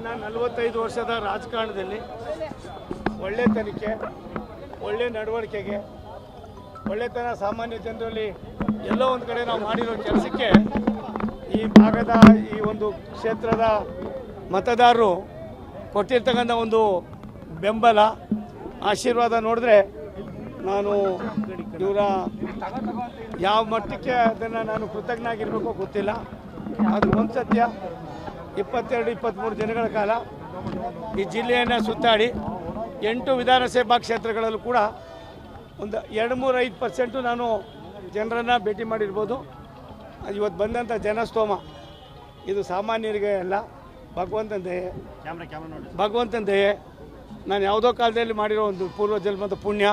ನನ್ನ 45 ವರ್ಷದ ರಾಜಕಾರಣದಲ್ಲಿ ಒಳ್ಳೆ ತನಿಖೆ, ಒಳ್ಳೆ ನಡವಳಿಕೆಗೆ, ಒಳ್ಳೆತನ ಸಾಮಾನ್ಯ ಜನರಲ್ಲಿ ಎಲ್ಲೋ ಒಂದು ಕಡೆ ನಾವು ಮಾಡಿರೋ ಕೆಲಸಕ್ಕೆ ಈ ಭಾಗದ ಈ ಒಂದು ಕ್ಷೇತ್ರದ ಮತದಾರರು ಕೊಟ್ಟಿರ್ತಕ್ಕಂಥ ಒಂದು ಬೆಂಬಲ, ಆಶೀರ್ವಾದ ನೋಡಿದ್ರೆ ನಾನು ಇವರ ಯಾವ ಮಟ್ಟಕ್ಕೆ ಅದನ್ನು ನಾನು ಕೃತಜ್ಞ ಆಗಿರಬೇಕೋ ಗೊತ್ತಿಲ್ಲ. ಅದು ಒಂದು ಸತ್ಯ, 22-23 ದಿನಗಳ ಕಾಲ ಈ ಜಿಲ್ಲೆಯನ್ನು ಸುತ್ತಾಡಿ 8 ವಿಧಾನಸಭಾ ಕ್ಷೇತ್ರಗಳಲ್ಲೂ ಕೂಡ ಒಂದು 2-3-5% ನಾನು ಜನರನ್ನು ಭೇಟಿ ಮಾಡಿರ್ಬೋದು. ಇವತ್ತು ಬಂದಂಥ ಜನಸ್ತೋಮ ಇದು ಸಾಮಾನ್ಯರಿಗೆ ಅಲ್ಲ, ಭಗವಂತನ ದಯೆ. ಭಗವಂತನ ದಯೆ. ನಾನು ಯಾವುದೋ ಕಾಲದಲ್ಲಿ ಮಾಡಿರೋ ಒಂದು ಪೂರ್ವ ಜನ್ಮದ ಪುಣ್ಯ,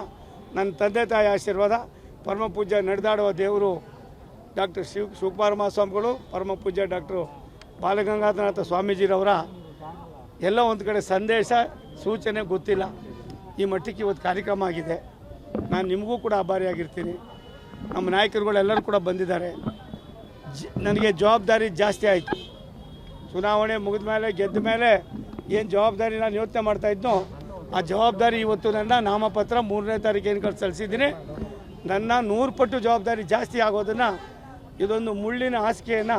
ನನ್ನ ತಂದೆ ತಾಯಿ ಆಶೀರ್ವಾದ, ಪರಮ ಪೂಜ್ಯ ನಡೆದಾಡುವ ದೇವರು ಡಾಕ್ಟರ್ ಶಿವಕುಮಾರ ಮಹಾಸ್ವಾಮಿಗಳು, ಪರಮ ಪೂಜ್ಯ ಡಾಕ್ಟರ್ ಬಾಲಗಂಗಾಧರನಾಥ ಸ್ವಾಮೀಜಿರವರ ಎಲ್ಲ ಒಂದು ಕಡೆ ಸಂದೇಶ ಸೂಚನೆ ಗೊತ್ತಿಲ್ಲ, ಈ ಮಟ್ಟಕ್ಕೆ ಇವತ್ತು ಕಾರ್ಯಕ್ರಮ ಆಗಿದೆ. ನಾನು ನಿಮಗೂ ಕೂಡ ಆಭಾರಿಯಾಗಿರ್ತೀನಿ. ನಮ್ಮ ನಾಯಕರುಗಳೆಲ್ಲರೂ ಕೂಡ ಬಂದಿದ್ದಾರೆ. ನನಗೆ ಜವಾಬ್ದಾರಿ ಜಾಸ್ತಿ ಆಯಿತು. ಚುನಾವಣೆ ಮುಗಿದ ಮೇಲೆ, ಗೆದ್ದ ಮೇಲೆ ಏನು ಜವಾಬ್ದಾರಿ ನಾನು ಯೋಚನೆ ಮಾಡ್ತಾಯಿದ್ನೋ ಆ ಜವಾಬ್ದಾರಿ ಇವತ್ತು ನನ್ನ ನಾಮಪತ್ರ 3ನೇ ತಾರೀಕೇನು ಸಲ್ಲಿಸಿದ್ದೀನಿ. ನನ್ನ 100 ಪಟ್ಟು ಜವಾಬ್ದಾರಿ ಜಾಸ್ತಿ ಆಗೋದನ್ನು, ಇದೊಂದು ಮುಳ್ಳಿನ ಹಾಸಿಗೆಯನ್ನು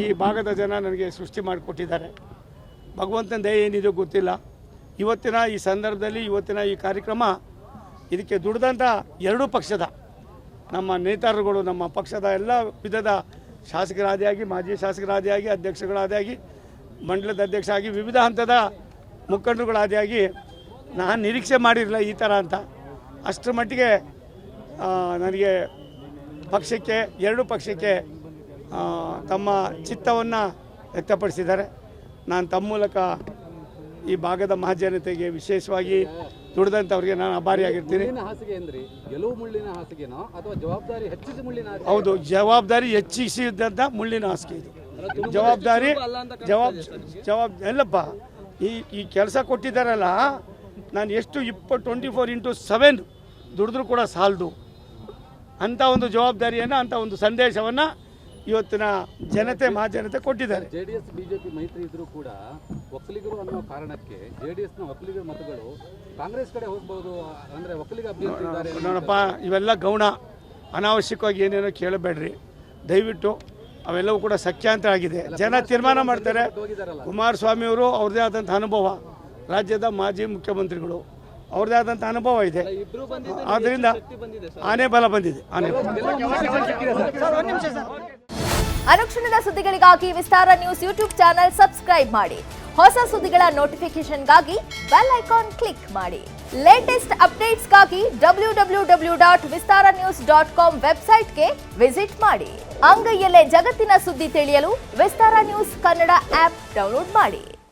ಈ ಭಾಗದ ಜನ ನನಗೆ ಸೃಷ್ಟಿ ಮಾಡಿಕೊಟ್ಟಿದ್ದಾರೆ. ಭಗವಂತನ ದಯೆ ಏನಿದೆ ಗೊತ್ತಿಲ್ಲ. ಇವತ್ತಿನ ಈ ಸಂದರ್ಭದಲ್ಲಿ, ಇವತ್ತಿನ ಈ ಕಾರ್ಯಕ್ರಮ, ಇದಕ್ಕೆ ದುಡಿದಂಥ ಎರಡೂ ಪಕ್ಷದ ನಮ್ಮ ನೇತಾರರುಗಳು, ನಮ್ಮ ಪಕ್ಷದ ಎಲ್ಲ ವಿಧದ ಶಾಸಕರಾದಿಯಾಗಿ, ಮಾಜಿ ಶಾಸಕರಾದಿಯಾಗಿ, ಅಧ್ಯಕ್ಷಗಳಾದಿಯಾಗಿ, ಮಂಡಲದ ಅಧ್ಯಕ್ಷ ಆಗಿ, ವಿವಿಧ ಹಂತದ ಮುಖಂಡರುಗಳಾದಿಯಾಗಿ ನಾನು ನಿರೀಕ್ಷೆ ಮಾಡಿರಲಿಲ್ಲ ಈ ಥರ ಅಂತ. ಅಷ್ಟರ ಮಟ್ಟಿಗೆ ನನಗೆ ಪಕ್ಷಕ್ಕೆ, ಎರಡೂ ಪಕ್ಷಕ್ಕೆ ತಮ್ಮ ಚಿತ್ತವನ್ನು ವ್ಯಕ್ತಪಡಿಸಿದ್ದಾರೆ. ನಾನು ತಮ್ಮ ಮೂಲಕ ಈ ಭಾಗದ ಮಹಾಜನತೆಗೆ, ವಿಶೇಷವಾಗಿ ದುಡಿದಂಥವ್ರಿಗೆ ನಾನು ಆಭಾರಿಯಾಗಿರ್ತೀನಿ. ಹೌದು, ಜವಾಬ್ದಾರಿ ಹೆಚ್ಚಿಸಿದಂಥ ಮುಳ್ಳಿನ ಹಾಸಿಗೆ ಇದು. ಜವಾಬ್ದಾರಿ ಎಲ್ಲಪ್ಪ, ಈ ಕೆಲಸ ಕೊಟ್ಟಿದ್ದಾರಲ್ಲ, ನಾನು ಎಷ್ಟು 24x7 ದುಡಿದ್ರೂ ಕೂಡ ಸಾಲದು ಅಂಥ ಒಂದು ಜವಾಬ್ದಾರಿಯನ್ನು, ಅಂಥ ಒಂದು ಸಂದೇಶವನ್ನು ಇವತ್ತಿನ ಜನತೆ, ಮಹಾಜನತೆ ಕೊಟ್ಟಿದ್ದಾರೆ. ಜೆಡಿಎಸ್ ಬಿಜೆಪಿ ಮೈತ್ರಿ ಇದ್ರೂ ಕೂಡ ಒಕ್ಕಲಿಗರು ಅನ್ನೋ ಕಾರಣಕ್ಕೆ ಜೆಡಿಎಸ್ನ ಒಕ್ಕಲಿಗರ ಮತಗಳು ಕಾಂಗ್ರೆಸ್ ಕಡೆ ಹೋಗ್ಬೋದು, ಅಂದರೆ ಒಕ್ಕಲಿಗ ಅಭ್ಯರ್ಥಿ ಇದ್ದಾರೆ ನೋಡಪ್ಪ. ಇವೆಲ್ಲ ಗೌಣ, ಅನಾವಶ್ಯಕವಾಗಿ ಏನೇನೋ ಕೇಳಬೇಡ್ರಿ ದಯವಿಟ್ಟು. ಅವೆಲ್ಲವೂ ಕೂಡ ಸಖ್ಯಾಂತರ ಆಗಿದೆ. ಜನ ತೀರ್ಮಾನ ಮಾಡ್ತಾರೆ. ಕುಮಾರಸ್ವಾಮಿಯವರು ಅವ್ರದ್ದೇ ಆದಂಥ ಅನುಭವ, ರಾಜ್ಯದ ಮಾಜಿ ಮುಖ್ಯಮಂತ್ರಿಗಳು, ಅವ್ರದ್ದೇ ಆದಂಥ ಅನುಭವ ಇದೆ. ಆದ್ದರಿಂದ ಆನೆ ಬಲ ಬಂದಿದೆ. ಅನುಕ್ಷಣದ ಸುದ್ದಿಗಳಿಗಾಗಿ ವಿಸ್ತಾರ ನ್ಯೂಸ್ ಯೂಟ್ಯೂಬ್ ಚಾನೆಲ್ ಸಬ್ಸ್ಕ್ರೈಬ್ ಮಾಡಿ. ಹೊಸ ಸುದ್ದಿಗಳ ನೋಟಿಫಿಕೇಶನ್ಗಾಗಿ ಬೆಲ್ ಐಕಾನ್ ಕ್ಲಿಕ್ ಮಾಡಿ. ಲೇಟೆಸ್ಟ್ ಅಪ್ಡೇಟ್ಸ್ಗಾಗಿ www.vistaranews.com ವೆಬ್ಸೈಟ್ಗೆ ವಿಸಿಟ್ ಮಾಡಿ. ಅಂಗೈಯಲ್ಲೇ ಜಗತ್ತಿನ ಸುದ್ದಿ ತಿಳಿಯಲು ವಿಸ್ತಾರ ನ್ಯೂಸ್ ಕನ್ನಡ ಆಪ್ ಡೌನ್ಲೋಡ್ ಮಾಡಿ.